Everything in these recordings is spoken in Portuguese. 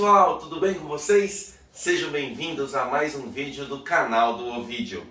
pessoal, tudo bem com vocês? Sejam bem-vindos a mais um vídeo do canal do Ovídio.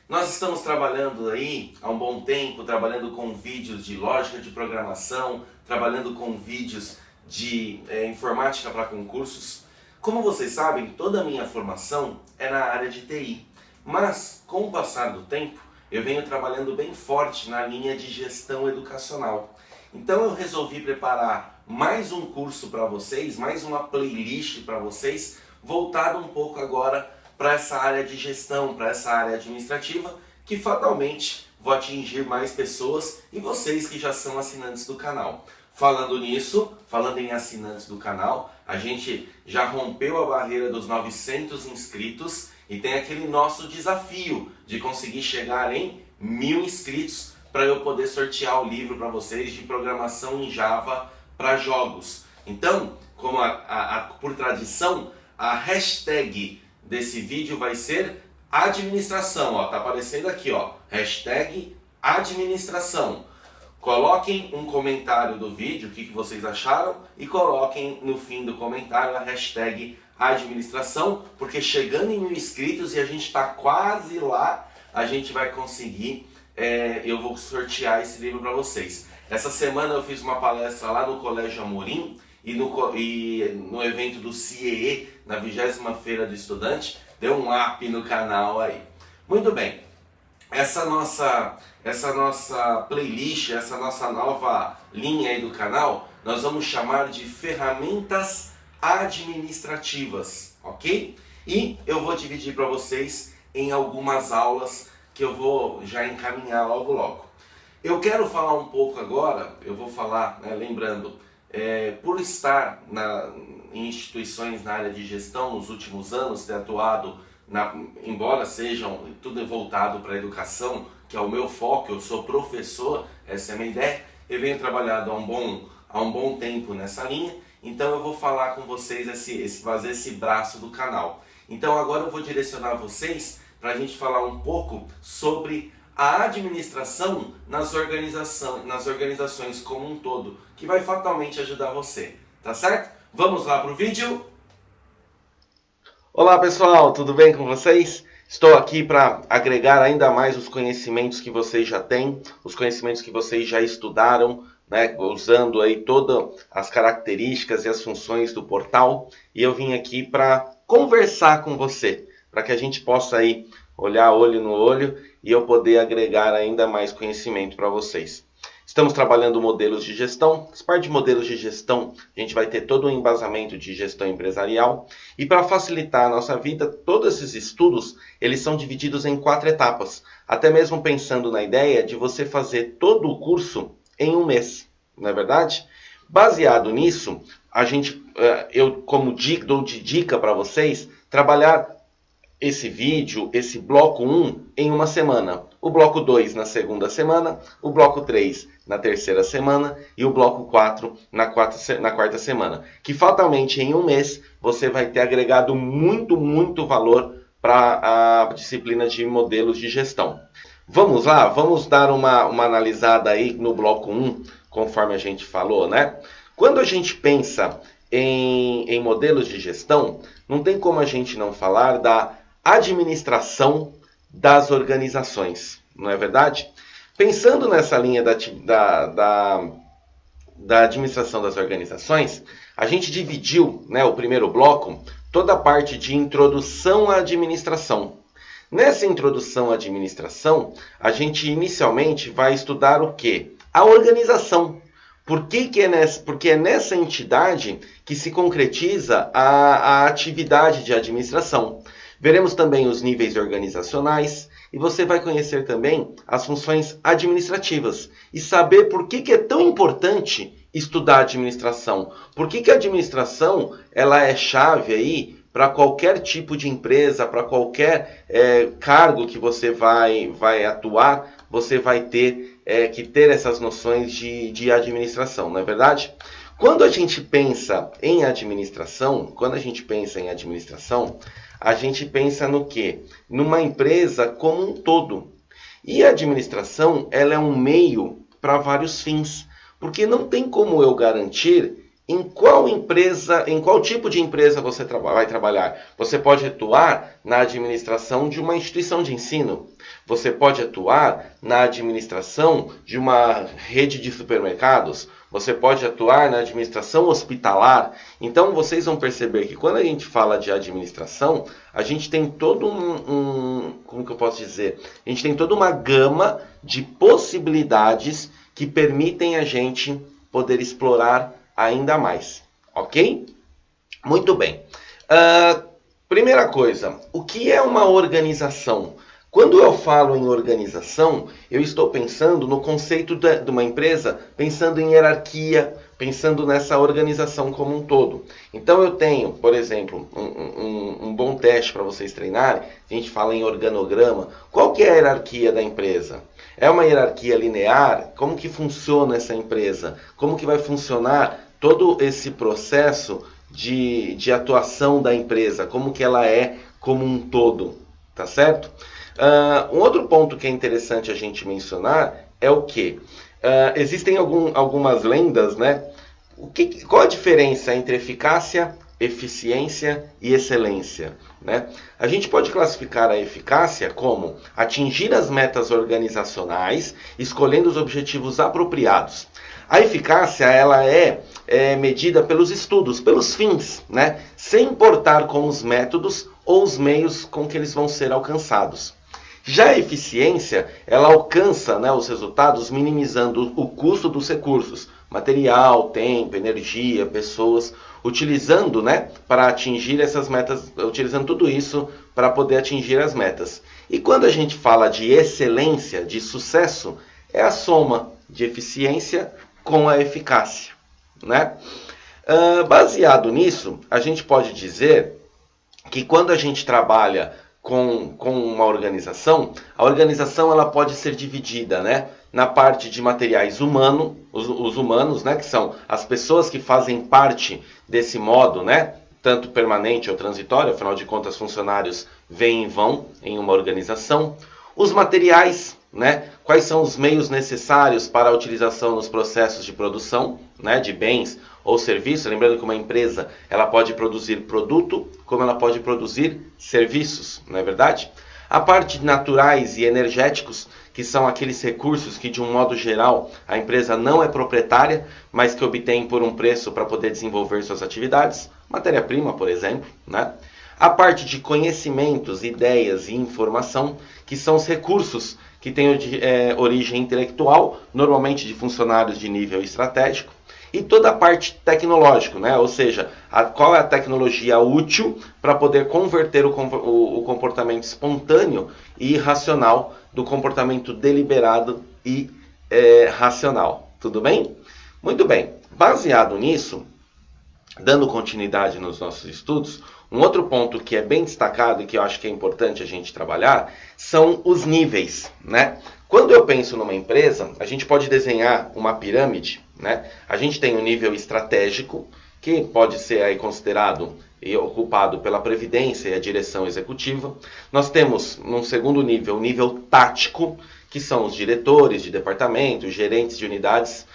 Nós estamos trabalhando aí há um bom tempo, trabalhando com vídeos de lógica de programação, trabalhando com vídeos de informática para concursos. Como vocês sabem, toda a minha formação é na área de TI, mas com o passar do tempo eu venho trabalhando bem forte na linha de gestão educacional. Então eu resolvi preparar mais um curso para vocês, mais uma playlist para vocês, voltado um pouco agora para essa área de gestão, para essa área administrativa, que fatalmente vou atingir mais pessoas e vocês que já são assinantes do canal. Falando nisso, falando em assinantes do canal, a gente já rompeu a barreira dos 900 inscritos e tem aquele nosso desafio de conseguir chegar em 1000 inscritos para eu poder sortear o livro para vocês de programação em Java para jogos. Então, como por tradição, a hashtag desse vídeo vai ser administração. Ó, tá aparecendo aqui, ó, hashtag administração. Coloquem um comentário do vídeo, o que vocês acharam, e coloquem no fim do comentário a hashtag administração, porque chegando em 1000 inscritos e a gente está quase lá, a gente vai conseguir, eu vou sortear esse livro para vocês. Essa semana eu fiz uma palestra lá no Colégio Amorim e no evento do CIEE, na 20ª Feira do Estudante, deu um up no canal aí. Muito bem. Essa nossa playlist, essa nossa nova linha aí do canal, nós vamos chamar de ferramentas administrativas, ok? E eu vou dividir para vocês em algumas aulas que eu vou já encaminhar logo. Eu quero falar um pouco agora, eu vou falar, né, lembrando, por estar em instituições na área de gestão nos últimos anos, ter atuado, embora sejam tudo voltado para a educação, que é o meu foco, eu sou professor, essa é a minha ideia, eu venho trabalhando há um bom tempo nessa linha, então eu vou falar com vocês, fazer esse braço do canal. Então agora eu vou direcionar vocês para a gente falar um pouco sobre a administração nas organizações como um todo, que vai fatalmente ajudar você, tá certo? Vamos lá para o vídeo? Olá pessoal, tudo bem com vocês? Estou aqui para agregar ainda mais os conhecimentos que vocês já têm, os conhecimentos que vocês já estudaram, né, usando aí todas as características e as funções do portal, e eu vim aqui para conversar com você, para que a gente possa aí olhar olho no olho e eu poder agregar ainda mais conhecimento para vocês. Estamos trabalhando modelos de gestão. As partes de modelos de gestão, a gente vai ter todo um embasamento de gestão empresarial. E para facilitar a nossa vida, todos esses estudos, eles são divididos em 4 etapas. Até mesmo pensando na ideia de você fazer todo o curso em um mês, não é verdade? Baseado nisso, eu dou de dica para vocês, trabalhar esse vídeo, esse bloco 1 em uma semana, o bloco 2 na segunda semana, o bloco 3 na terceira semana e o bloco 4 na quarta semana. Que fatalmente em um mês você vai ter agregado muito valor para a disciplina de modelos de gestão. Vamos lá, vamos dar uma analisada aí no bloco 1, conforme a gente falou, né? Quando a gente pensa em modelos de gestão, não tem como a gente não falar da administração das organizações, não é verdade? Pensando nessa linha da administração das organizações, a gente dividiu, né, o primeiro bloco, toda a parte de introdução à administração. Nessa introdução à administração, a gente inicialmente vai estudar o quê? A organização. Porque é nessa entidade que se concretiza a atividade de administração. Veremos também os níveis organizacionais e você vai conhecer também as funções administrativas e saber por que é tão importante estudar administração. Por que a administração ela é chave aí para qualquer tipo de empresa, para qualquer cargo que você vai atuar, você vai ter que ter essas noções de administração, não é verdade? Quando a gente pensa em administração, a gente pensa no quê? Numa empresa como um todo. E a administração ela é um meio para vários fins. Porque não tem como eu garantir em qual empresa, em qual tipo de empresa você vai trabalhar? Você pode atuar na administração de uma instituição de ensino. Você pode atuar na administração de uma rede de supermercados. Você pode atuar na administração hospitalar. Então, vocês vão perceber que quando a gente fala de administração, a gente tem todo como que eu posso dizer? A gente tem toda uma gama de possibilidades que permitem a gente poder explorar ainda mais, ok? Muito bem. Primeira coisa, o que é uma organização? Quando eu falo em organização, eu estou pensando no conceito de uma empresa, pensando em hierarquia, pensando nessa organização como um todo. Então eu tenho, por exemplo, um bom teste para vocês treinarem, a gente fala em organograma. Qual que é a hierarquia da empresa? É uma hierarquia linear? Como que funciona essa empresa? Como que vai funcionar todo esse processo de atuação da empresa? Como que ela é como um todo? Tá certo? Um outro ponto que é interessante a gente mencionar é o que? Existem algumas lendas, né? Qual a diferença entre eficácia, eficiência e excelência? Né? A gente pode classificar a eficácia como atingir as metas organizacionais, escolhendo os objetivos apropriados. A eficácia ela é medida pelos estudos, pelos fins, né? Sem importar com os métodos ou os meios com que eles vão ser alcançados. Já a eficiência, ela alcança, né, os resultados minimizando o custo dos recursos, material, tempo, energia, pessoas, utilizando, né, para atingir essas metas, utilizando tudo isso para poder atingir as metas. E quando a gente fala de excelência, de sucesso, é a soma de eficiência com a eficácia, né? Baseado nisso, a gente pode dizer que quando a gente trabalha com uma organização, a organização ela pode ser dividida, né, na parte de materiais humanos, os humanos, né, que são as pessoas que fazem parte desse modo, né, tanto permanente ou transitório, afinal de contas funcionários vêm e vão em uma organização. Os materiais, né, quais são os meios necessários para a utilização nos processos de produção, né, de bens ou serviços. Lembrando que uma empresa ela pode produzir produto, como ela pode produzir serviços, não é verdade? A parte de naturais e energéticos, que são aqueles recursos que, de um modo geral, a empresa não é proprietária, mas que obtém por um preço para poder desenvolver suas atividades. Matéria-prima, por exemplo, né? A parte de conhecimentos, ideias e informação, que são os recursos que têm origem intelectual, normalmente de funcionários de nível estratégico. E toda a parte tecnológica, né? Ou seja, qual é a tecnologia útil para poder converter o comportamento espontâneo e irracional do comportamento deliberado e racional. Tudo bem? Muito bem. Baseado nisso, dando continuidade nos nossos estudos, um outro ponto que é bem destacado e que eu acho que é importante a gente trabalhar são os níveis, né? Quando eu penso numa empresa, a gente pode desenhar uma pirâmide, né? A gente tem o nível estratégico, que pode ser aí considerado e ocupado pela previdência e a direção executiva. Nós temos, num segundo nível, o nível tático, que são os diretores de departamento, os gerentes de unidades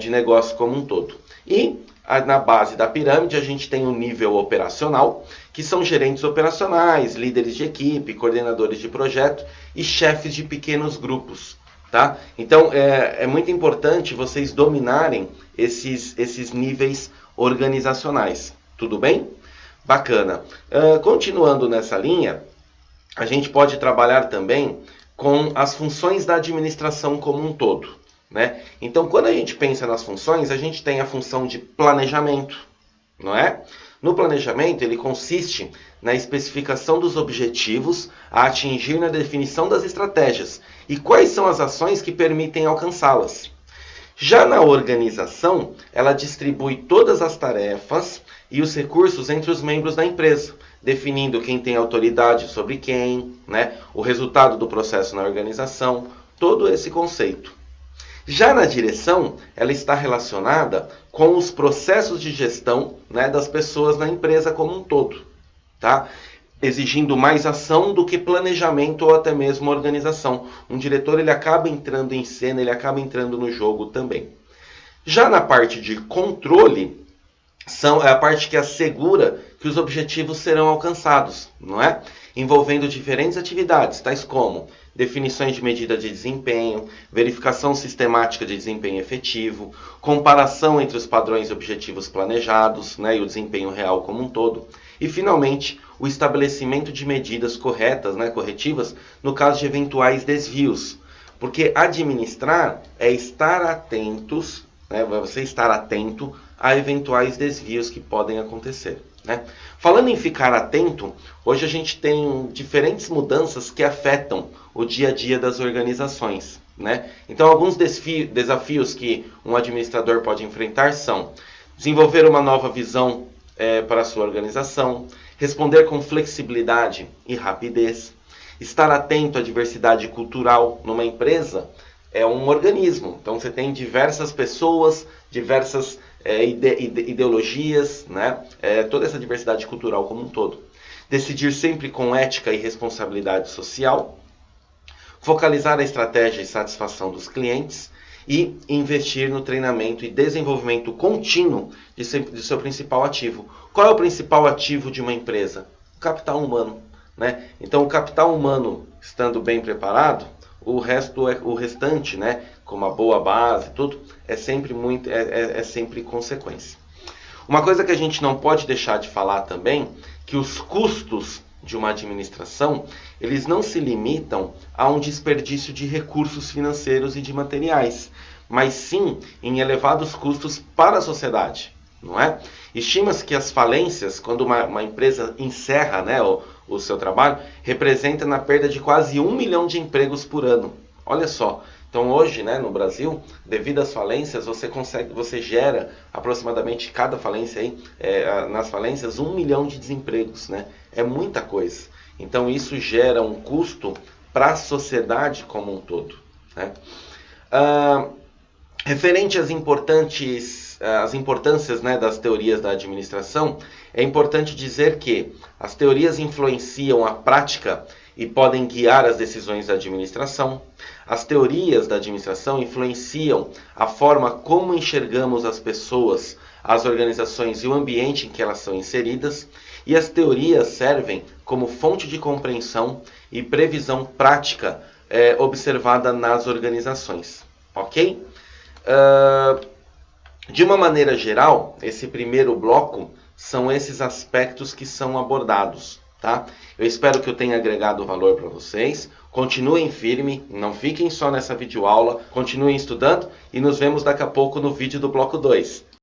de negócio como um todo. E na base da pirâmide a gente tem o nível operacional, que são gerentes operacionais, líderes de equipe, coordenadores de projeto e chefes de pequenos grupos. Tá? Então é muito importante vocês dominarem esses níveis organizacionais. Tudo bem? Bacana. Continuando nessa linha, a gente pode trabalhar também com as funções da administração como um todo, né? Então, quando a gente pensa nas funções, a gente tem a função de planejamento, não é? No planejamento, ele consiste na especificação dos objetivos a atingir na definição das estratégias e quais são as ações que permitem alcançá-las. Já na organização, ela distribui todas as tarefas e os recursos entre os membros da empresa, definindo quem tem autoridade sobre quem, né? O resultado do processo na organização, todo esse conceito. Já na direção, ela está relacionada com os processos de gestão, né, das pessoas na empresa como um todo, tá? Exigindo mais ação do que planejamento ou até mesmo organização. Um diretor ele acaba entrando em cena, ele acaba entrando no jogo também. Já na parte de controle, é a parte que assegura que os objetivos serão alcançados, não é? Envolvendo diferentes atividades, tais como definições de medida de desempenho, verificação sistemática de desempenho efetivo, comparação entre os padrões e objetivos planejados, né, e o desempenho real como um todo, e finalmente o estabelecimento de medidas corretas, né, corretivas, no caso de eventuais desvios, porque administrar é estar atentos, né, você estar atento a eventuais desvios que podem acontecer, né? Falando em ficar atento, hoje a gente tem diferentes mudanças que afetam o dia a dia das organizações, né? Então, alguns desafios que um administrador pode enfrentar são desenvolver uma nova visão para a sua organização, responder com flexibilidade e rapidez, estar atento à diversidade cultural numa empresa. É um organismo, então você tem diversas pessoas, diversas ideologias, né? Toda essa diversidade cultural como um todo. Decidir sempre com ética e responsabilidade social, focalizar a estratégia e satisfação dos clientes e investir no treinamento e desenvolvimento contínuo de seu principal ativo. Qual é o principal ativo de uma empresa? O capital humano, né? Então, o capital humano estando bem preparado, o restante, né, como a boa base, tudo, é sempre consequência. Uma coisa que a gente não pode deixar de falar também, que os custos de uma administração, eles não se limitam a um desperdício de recursos financeiros e de materiais, mas sim em elevados custos para a sociedade, não é? Estima-se que as falências, quando uma empresa encerra, né, o seu trabalho, representa na perda de quase 1 milhão de empregos por ano. Olha só. Então hoje, né, no Brasil, devido às falências, você gera aproximadamente cada falência aí, nas falências, 1 milhão de desempregos, né? É muita coisa. Então isso gera um custo para a sociedade como um todo, né? Referente às importâncias, né, das teorias da administração, é importante dizer que as teorias influenciam a prática e podem guiar as decisões da administração. As teorias da administração influenciam a forma como enxergamos as pessoas, as organizações e o ambiente em que elas são inseridas. E as teorias servem como fonte de compreensão e previsão prática observada nas organizações. Ok? De uma maneira geral, esse primeiro bloco são esses aspectos que são abordados, tá? Eu espero que eu tenha agregado valor para vocês. Continuem firme, não fiquem só nessa videoaula, continuem estudando e nos vemos daqui a pouco no vídeo do bloco 2.